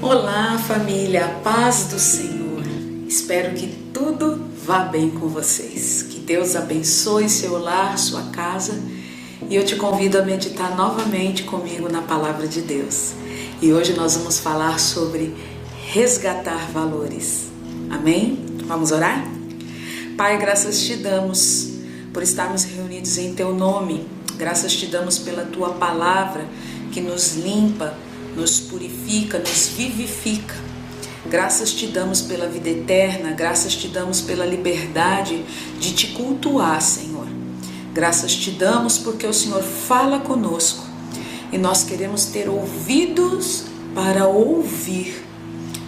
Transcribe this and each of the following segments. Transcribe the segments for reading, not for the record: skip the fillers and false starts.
Olá, família, a paz do Senhor. Espero que tudo vá bem com vocês. Que Deus abençoe seu lar, sua casa. E eu te convido a meditar novamente comigo na Palavra de Deus. E hoje nós vamos falar sobre resgatar valores. Amém? Vamos orar? Pai, graças te damos por estarmos reunidos em Teu nome. Graças te damos pela Tua Palavra que nos limpa, nos purifica, nos vivifica. Graças te damos pela vida eterna, graças te damos pela liberdade de te cultuar, Senhor. Graças te damos porque o Senhor fala conosco e nós queremos ter ouvidos para ouvir.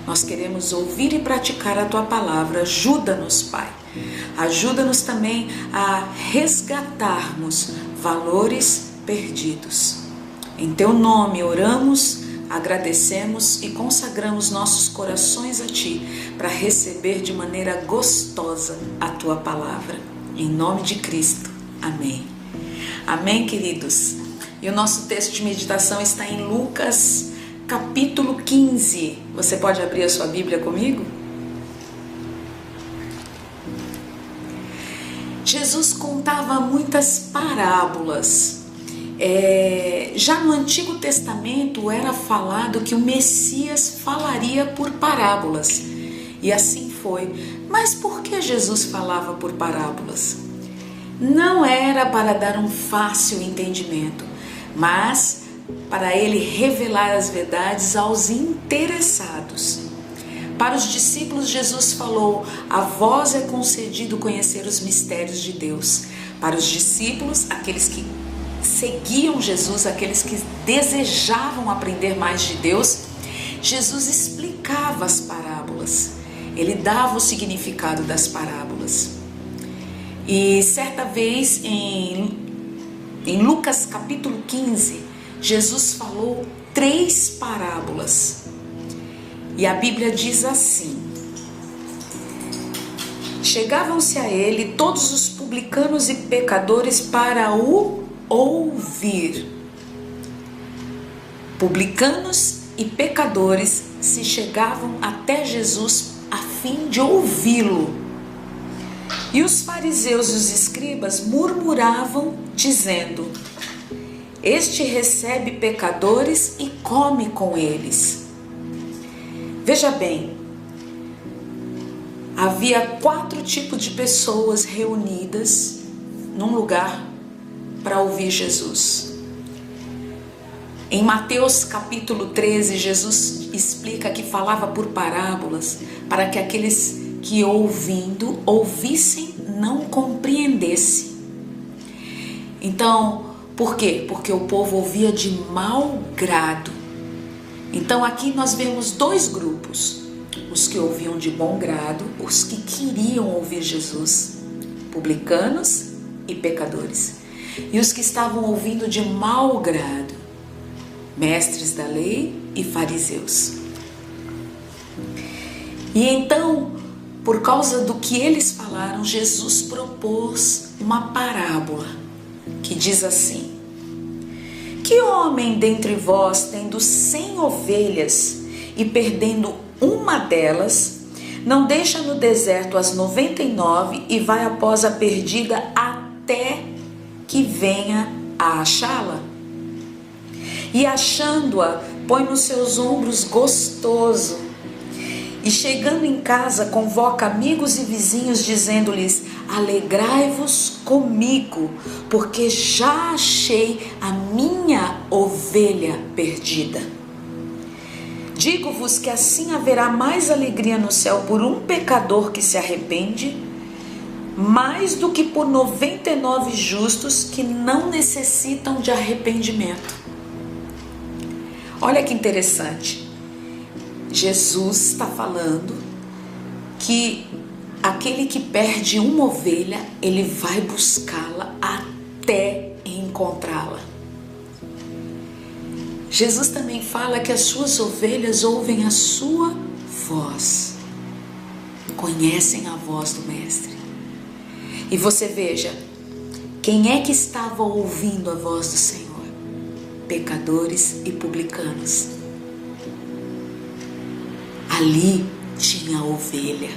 Nós queremos ouvir e praticar a Tua Palavra. Ajuda-nos, Pai. Ajuda-nos também a resgatarmos valores perdidos. Em Teu nome oramos, agradecemos e consagramos nossos corações a Ti para receber de maneira gostosa a Tua Palavra. Em nome de Cristo. Amém. Amém, queridos? E o nosso texto de meditação está em Lucas, capítulo 15. Você pode abrir a sua Bíblia comigo? Jesus contava muitas parábolas. Já no Antigo Testamento era falado que o Messias falaria por parábolas, e assim foi. Mas por que Jesus falava por parábolas? Não era para dar um fácil entendimento, mas para ele revelar as verdades aos interessados. Para os discípulos, Jesus falou: a vós é concedido conhecer os mistérios de Deus. Para os discípulos, aqueles que seguiam Jesus, aqueles que desejavam aprender mais de Deus, Jesus explicava as parábolas, ele dava o significado das parábolas. E certa vez em Lucas capítulo 15, Jesus falou 3 parábolas. E a Bíblia diz assim: chegavam-se a ele todos os publicanos e pecadores para o ouvir. Publicanos e pecadores se chegavam até Jesus a fim de ouvi-lo. E os fariseus e os escribas murmuravam, dizendo: este recebe pecadores e come com eles. Veja bem, havia 4 tipos de pessoas reunidas num lugar para ouvir Jesus. Em Mateus capítulo 13, Jesus explica que falava por parábolas para que aqueles que ouvindo, ouvissem, não compreendessem. Então, por quê? Porque o povo ouvia de mau grado. Então aqui nós vemos 2 grupos: os que ouviam de bom grado, os que queriam ouvir Jesus, publicanos e pecadores, e os que estavam ouvindo de mau grado, mestres da lei e fariseus. E então, por causa do que eles falaram, Jesus propôs uma parábola que diz assim: que homem dentre vós, tendo 100 ovelhas e perdendo uma delas, não deixa no deserto as 99 e vai após a perdida até que venha a achá-la? E achando-a, põe nos seus ombros gostoso, e chegando em casa convoca amigos e vizinhos, dizendo-lhes: alegrai-vos comigo, porque já achei a minha ovelha perdida. Digo-vos que assim haverá mais alegria no céu por um pecador que se arrepende, mais do que por 99 justos que não necessitam de arrependimento. Olha que interessante. Jesus está falando que aquele que perde uma ovelha, ele vai buscá-la até encontrá-la. Jesus também fala que as suas ovelhas ouvem a sua voz, conhecem a voz do Mestre. E você veja, quem é que estava ouvindo a voz do Senhor? Pecadores e publicanos. ali tinha a ovelha.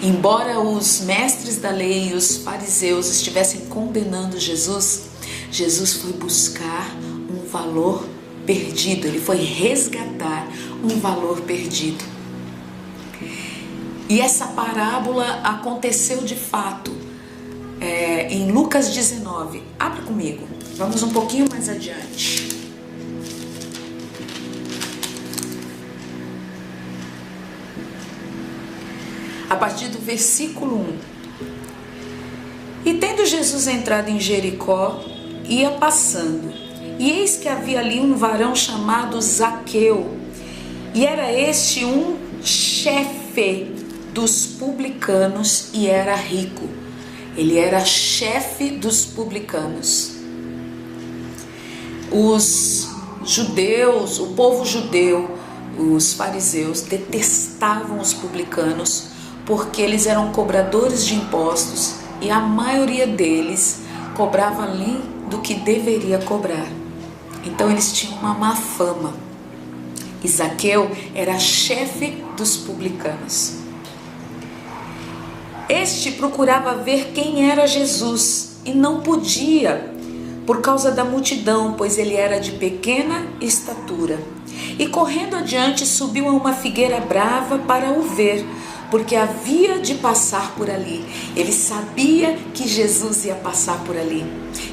Embora os mestres da lei e os fariseus estivessem condenando Jesus, Jesus foi buscar um valor perdido, ele foi resgatar um valor perdido. E essa parábola aconteceu de fato em Lucas 19. Abre comigo, vamos um pouquinho mais adiante. A partir do versículo 1. E tendo Jesus entrado em Jericó, ia passando, e eis que havia ali um varão chamado Zaqueu, e era este um chefe dos publicanos e era rico. Ele era chefe dos publicanos. Os judeus, o povo judeu, os fariseus detestavam os publicanos porque eles eram cobradores de impostos e a maioria deles cobrava além do que deveria cobrar. Então eles tinham uma má fama. E Zaqueu era chefe dos publicanos. Este procurava ver quem era Jesus e não podia, por causa da multidão, pois ele era de pequena estatura. E correndo adiante subiu a uma figueira brava para o ver, porque havia de passar por ali. Ele sabia que Jesus ia passar por ali.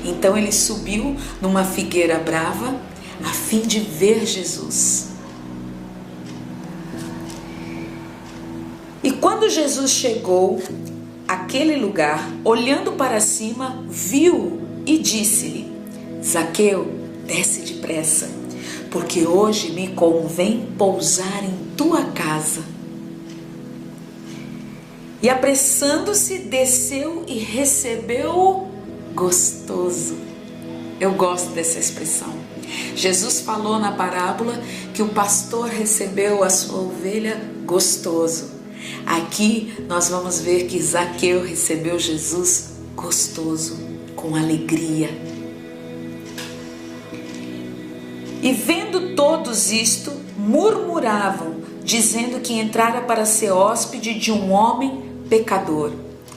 Então ele subiu numa figueira brava a fim de ver Jesus. E quando Jesus chegou àquele lugar, olhando para cima, viu e disse-lhe: Zaqueu, desce depressa, porque hoje me convém pousar em tua casa. E apressando-se, desceu e recebeu-o gostoso. Eu gosto dessa expressão. Jesus falou na parábola que o pastor recebeu a sua ovelha gostoso. Aqui nós vamos ver que Zaqueu recebeu Jesus gostoso, com alegria. E vendo todos isto, murmuravam, dizendo que entrara para ser hóspede de um homem pecador.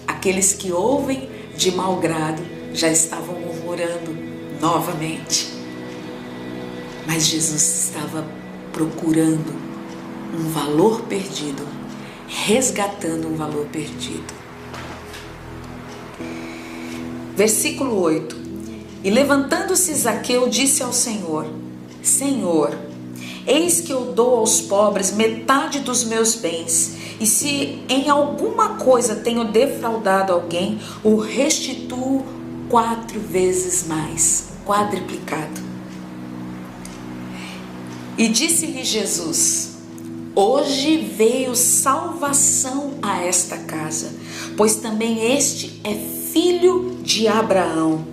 Aqueles que ouvem de mau grado já estavam murmurando novamente. Mas Jesus estava procurando um valor perdido, resgatando um valor perdido. Versículo 8. E levantando-se Zaqueu disse ao Senhor: Senhor, eis que eu dou aos pobres metade dos meus bens, e se em alguma coisa tenho defraudado alguém, o restituo 4 vezes mais, quadriplicado. E disse-lhe Jesus: hoje veio salvação a esta casa, pois também este é filho de Abraão.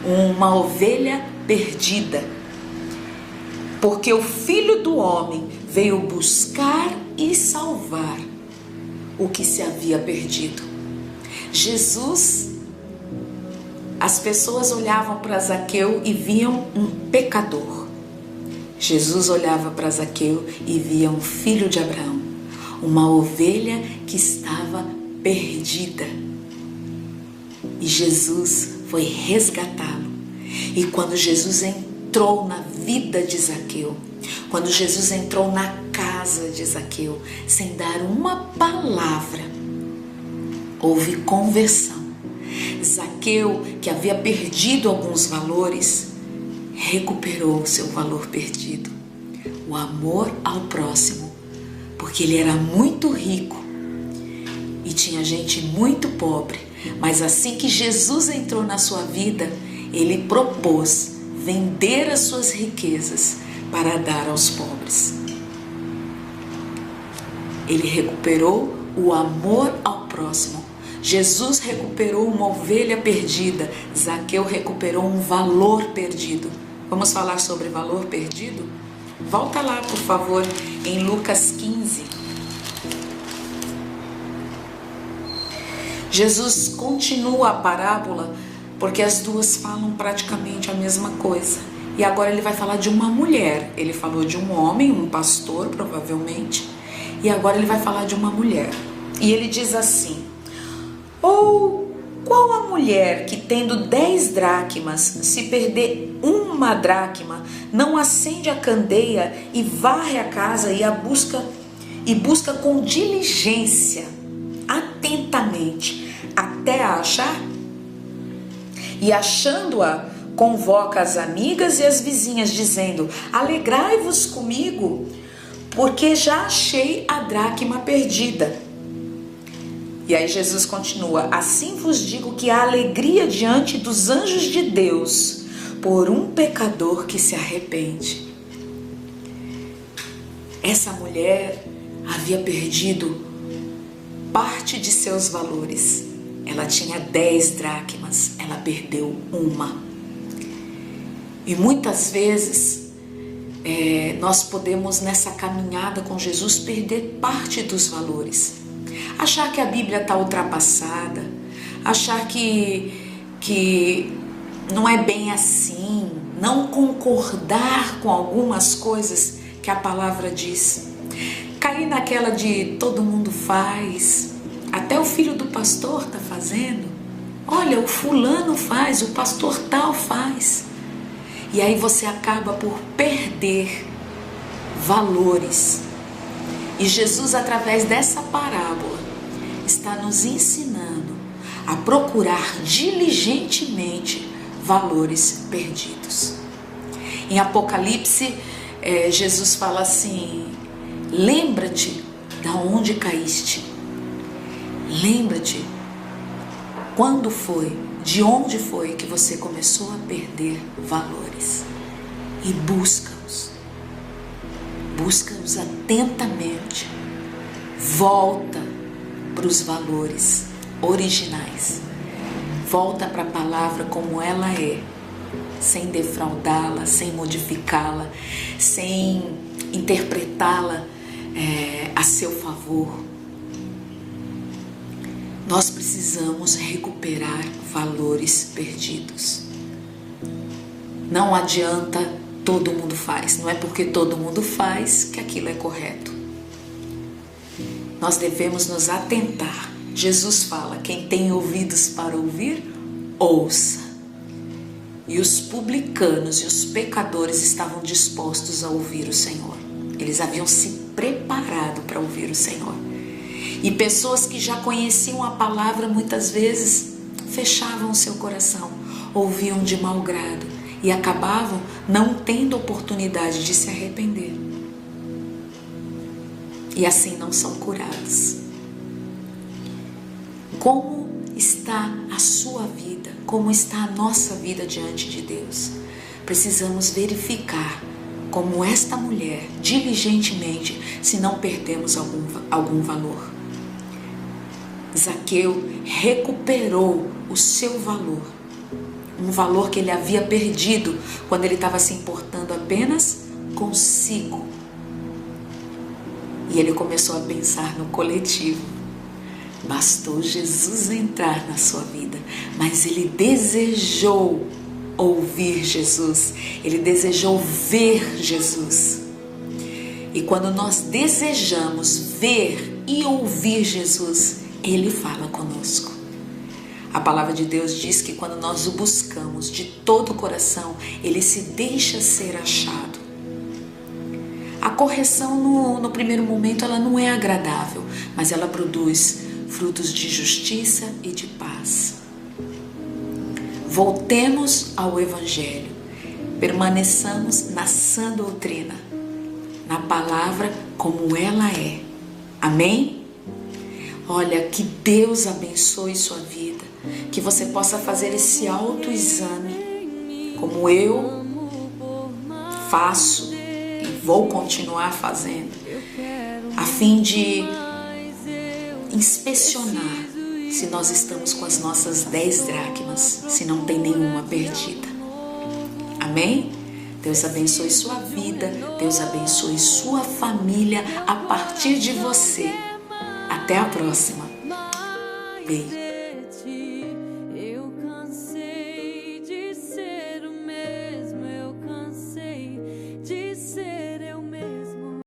Uma ovelha perdida, porque o Filho do Homem veio buscar e salvar o que se havia perdido. Jesus, as pessoas olhavam para Zaqueu e viam um pecador. Jesus olhava para Zaqueu e via um filho de Abraão, uma ovelha que estava perdida. E Jesus foi resgatá-lo. E quando Jesus entrou na vida de Zaqueu, quando Jesus entrou na casa de Zaqueu, sem dar uma palavra, houve conversão. Zaqueu, que havia perdido alguns valores, recuperou o seu valor perdido, o amor ao próximo, porque ele era muito rico e tinha gente muito pobre. Mas assim que Jesus entrou na sua vida, ele propôs vender as suas riquezas para dar aos pobres. Ele recuperou o amor ao próximo. Jesus recuperou uma ovelha perdida. Zaqueu recuperou um valor perdido. Vamos falar sobre valor perdido? Volta lá, por favor, em Lucas 15. Jesus continua a parábola porque as duas falam praticamente a mesma coisa. E agora ele vai falar de uma mulher. Ele falou de um homem, um pastor, provavelmente. E agora ele vai falar de uma mulher. E ele diz assim: ou qual a mulher que, tendo 10 dracmas, se perder uma dracma, não acende a candeia e varre a casa e busca com diligência, atentamente, até a achar? E achando-a, convoca as amigas e as vizinhas, dizendo: alegrai-vos comigo, porque já achei a dracma perdida. E aí Jesus continua: assim vos digo que há alegria diante dos anjos de Deus por um pecador que se arrepende. Essa mulher havia perdido parte de seus valores. Ela tinha 10 dracmas, ela perdeu uma. E muitas vezes nós podemos, nessa caminhada com Jesus, perder parte dos valores. Achar que a Bíblia está ultrapassada, achar que não é bem assim, não concordar com algumas coisas que a palavra diz. Cair naquela de todo mundo faz, até o filho do pastor está fazendo. Olha, o fulano faz, o pastor tal faz. E aí você acaba por perder valores. E Jesus, através dessa parábola, está nos ensinando a procurar diligentemente valores perdidos. Em Apocalipse, Jesus fala assim: lembra-te da onde caíste. Lembra-te quando foi, de onde foi que você começou a perder valores. E busca-os. Busca-os atentamente. Volta para os valores originais. Volta para a palavra como ela é, sem defraudá-la, sem modificá-la, sem interpretá-la a seu favor. Nós precisamos recuperar valores perdidos. Não adianta todo mundo faz. Não é porque todo mundo faz que aquilo é correto. Nós devemos nos atentar. Jesus fala: quem tem ouvidos para ouvir, ouça. E os publicanos e os pecadores estavam dispostos a ouvir o Senhor. Eles haviam se preparado para ouvir o Senhor. E pessoas que já conheciam a palavra muitas vezes fechavam o seu coração, ouviam de mau grado e acabavam não tendo oportunidade de se arrepender. E assim não são curados. Como está a sua vida? Como está a nossa vida diante de Deus? Precisamos verificar, como esta mulher, diligentemente, se não perdemos algum valor. Zaqueu recuperou o seu valor, um valor que ele havia perdido quando ele estava se importando apenas consigo. E ele começou a pensar no coletivo. Bastou Jesus entrar na sua vida, mas ele desejou ouvir Jesus, ele desejou ver Jesus. E quando nós desejamos ver e ouvir Jesus, Ele fala conosco. A palavra de Deus diz que quando nós o buscamos de todo o coração, Ele se deixa ser achado. A correção no primeiro momento ela não é agradável, mas ela produz frutos de justiça e de paz. Voltemos ao Evangelho, permaneçamos na sã doutrina, na palavra como ela é. Amém? Olha, que Deus abençoe sua vida, que você possa fazer esse autoexame, como eu faço e vou continuar fazendo, a fim de inspecionar se nós estamos com as nossas 10 dracmas, se não tem nenhuma perdida. Amém? Deus abençoe sua vida, Deus abençoe sua família a partir de você. Até a próxima. Beijo.